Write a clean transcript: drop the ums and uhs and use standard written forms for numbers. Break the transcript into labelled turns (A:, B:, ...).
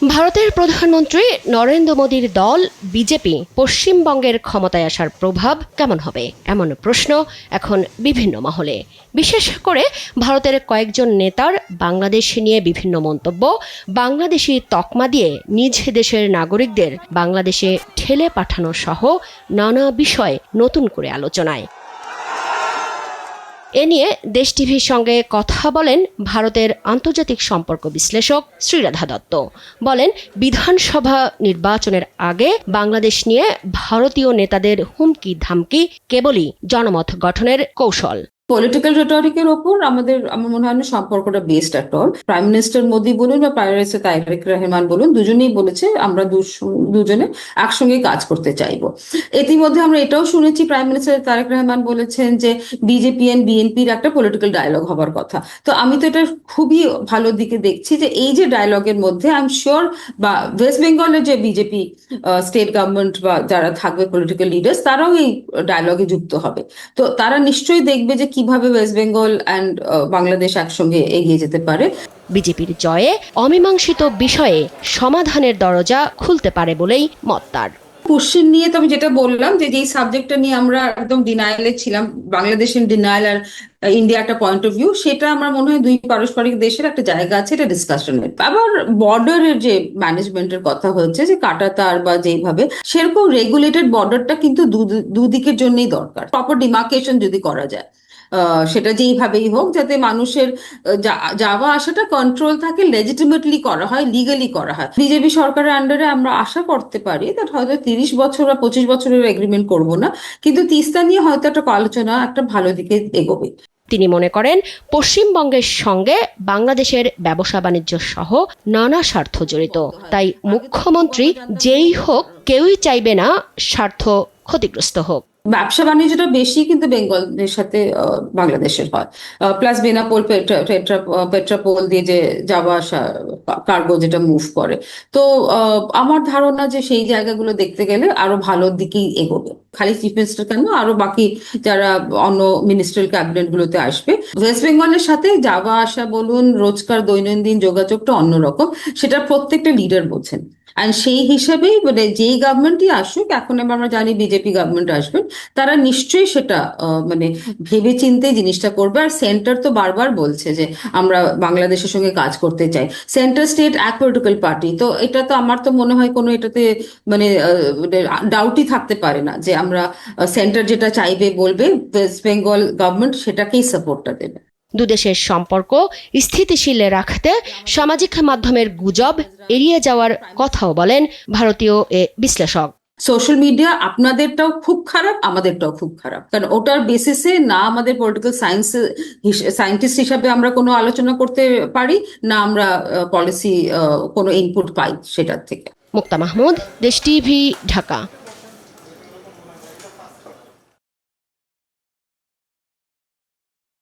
A: ভারতের প্রধানমন্ত্রী নরেন্দ্র মোদীর দল বিজেপি পশ্চিমবঙ্গের ক্ষমতায় আসার প্রভাব কেমন হবে এমন প্রশ্ন এখন বিভিন্ন মহলে। বিশেষ করে ভারতের কয়েকজন নেতার বাংলাদেশ নিয়ে বিভিন্ন মন্তব্য, বাংলাদেশি তকমা দিয়ে নিজ দেশের নাগরিকদের বাংলাদেশে ঠেলে পাঠানো সহ নানা বিষয় নতুন করে আলোচনায়। এ নিয়ে দেশ টিভির সঙ্গে কথা বলেন ভারতের আন্তর্জাতিক সম্পর্ক বিশ্লেষক শ্রীরাধা দত্ত। বলেন, বিধানসভা নির্বাচনের আগে বাংলাদেশ নিয়ে ভারতীয় নেতাদের হুমকি ধামকি কেবলই জনমত গঠনের কৌশল।
B: পলিটিক্যাল রেটরিকের ওপর আমার মনে হয় না সম্পর্কটা based at all. Prime minister Modi বলুন বা প্রাইম মিনিস্টার তারেক রহমান বলুন, দুজনেই বলেছে আমরা দুজনে একসঙ্গে কাজ করতে চাইবো। ইতিমধ্যে আমরা এটাও শুনেছি, প্রাইম মিনিস্টার তারেক রহমান বলেছেন যে বিজেপি এন্ড বিএনপির একটা পলিটিক্যাল ডায়ালগ হবার কথা। তো আমি তো এটা খুবই ভালো দিকে দেখছি যে এই যে ডায়ালগের মধ্যে আই এম শিওর বা ওয়েস্ট বেঙ্গলের যে বিজেপি স্টেট গভর্নমেন্ট বা যারা থাকবে পলিটিক্যাল লিডার্স, তারাও এই ডায়ালগে যুক্ত হবে। তো তারা নিশ্চয়ই দেখবে যে কিভাবে ওয়েস্ট বেঙ্গল অ্যান্ড বাংলাদেশ একসঙ্গে এগিয়ে যেতে পারে।
A: বিজেপির জয়ে অমীমাংসিত বিষয়ে সমাধানের দরজা খুলতে পারে বলেই মত তার।
B: পশ্চিম নিয়ে তো আমি যেটা বললাম যে যেই সাবজেক্টটা নিয়ে আমরা একদম ডিনায়ালে ছিলাম, বাংলাদেশের ডিনায়াল আর ইন্ডিয়া একটা পয়েন্ট অফ ভিউ, সেটা আমার মনে হয় দুই পারস্পরিক দেশের একটা জায়গা আছে এটা ডিসকাশনের। আবার বর্ডারের যে ম্যানেজমেন্টের কথা হচ্ছে, যে কাঁটাতার বা যেভাবে, সেরকম রেগুলেটেড বর্ডারটা কিন্তু দুদিকের জন্যই দরকার। প্রপার ডিমার্কেশন যদি করা যায়, সেটা যেইভাবেই হোক, যাতে মানুষের যাওয়া আসাটা কন্ট্রোল থাকে, লেজিটিমেটলি করা হয়, লিগালি করা হয়। বিজেপি সরকারের আন্ডারে আমরা আশা করতে পারি দ্যাট হয়তো 30 বছর বা 25 বছরের এগ্রিমেন্ট করবো না, কিন্তু তিস্তা নিয়ে হয়তো একটা আলোচনা একটা ভালো দিকে এগোবে।
A: তিনি মনে করেন, পশ্চিমবঙ্গের সঙ্গে বাংলাদেশের ব্যবসা বাণিজ্য সহ নানা স্বার্থ জড়িত। তাই মুখ্যমন্ত্রী যেই হোক, কেউই চাইবে না স্বার্থ ক্ষতিগ্রস্ত হোক।
B: ব্যবসা বাণিজ্যটা বেশি কিন্তু বেঙ্গলের সাথে বাংলাদেশের হয়, প্লাস বেনাপোল পেট্রাপোল দিয়ে যে যাওয়া আসা কার্গো যেটা মুভ করে। তো আমার ধারণা যে সেই জায়গাগুলো দেখতে গেলে আরো ভালোর দিকেই এগোবে। খালি চিফ মিনিস্টার কেন, আরো বাকি যারা অন্য মিনিস্ট্রিয়াল ক্যাবিনেট গুলোতে আসবে। ওয়েস্ট বেঙ্গলের সাথে যাওয়া আসা বলুন, রোজকার দৈনন্দিন যোগাযোগটা অন্যরকম, সেটা প্রত্যেকটা লিডার বোঝেন। আর সেই হিসাবেই মানে যেই গভর্নমেন্টই আসুক, এখন আমরা জানি বিজেপি গভর্নমেন্ট আসবেন, তারা নিশ্চয়ই সেটা মানে ভেবে চিন্তে জিনিসটা করবে। আর সেন্টার তো বারবার বলছে যে আমরা বাংলাদেশের সঙ্গে কাজ করতে চাই। সেন্টার স্টেট এক পলিটিক্যাল পার্টি, তো এটা তো আমার তো মনে হয় কোনো এটাতে মানে ডাউটই থাকতে পারে না যে আমরা সেন্টার যেটা চাইবে বলবে, ওয়েস্ট বেঙ্গল গভর্নমেন্ট সেটাকেই সাপোর্টটা দেবে।
A: দুদেশের সম্পর্ক স্থিতিশীল রাখতে সামাজিক মাধ্যমের গুজব এড়িয়ে যাওয়ার কথাও বলেন ভারতীয় এ বিশ্লেষক।
B: সোশ্যাল মিডিয়া আপনাদেরটাও খুব খারাপ, আমাদেরটাও খুব খারাপ, কারণ ওটার বেসিসে না আমাদের পলিটিক্যাল সায়েন্টিস্ট হিসাবে আমরা কোনো আলোচনা করতে পারি, না আমরা পলিসি কোনো ইনপুট পাই সেটার থেকে।
A: মুক্তা মাহমুদ, দেশ টিভি, ঢাকা।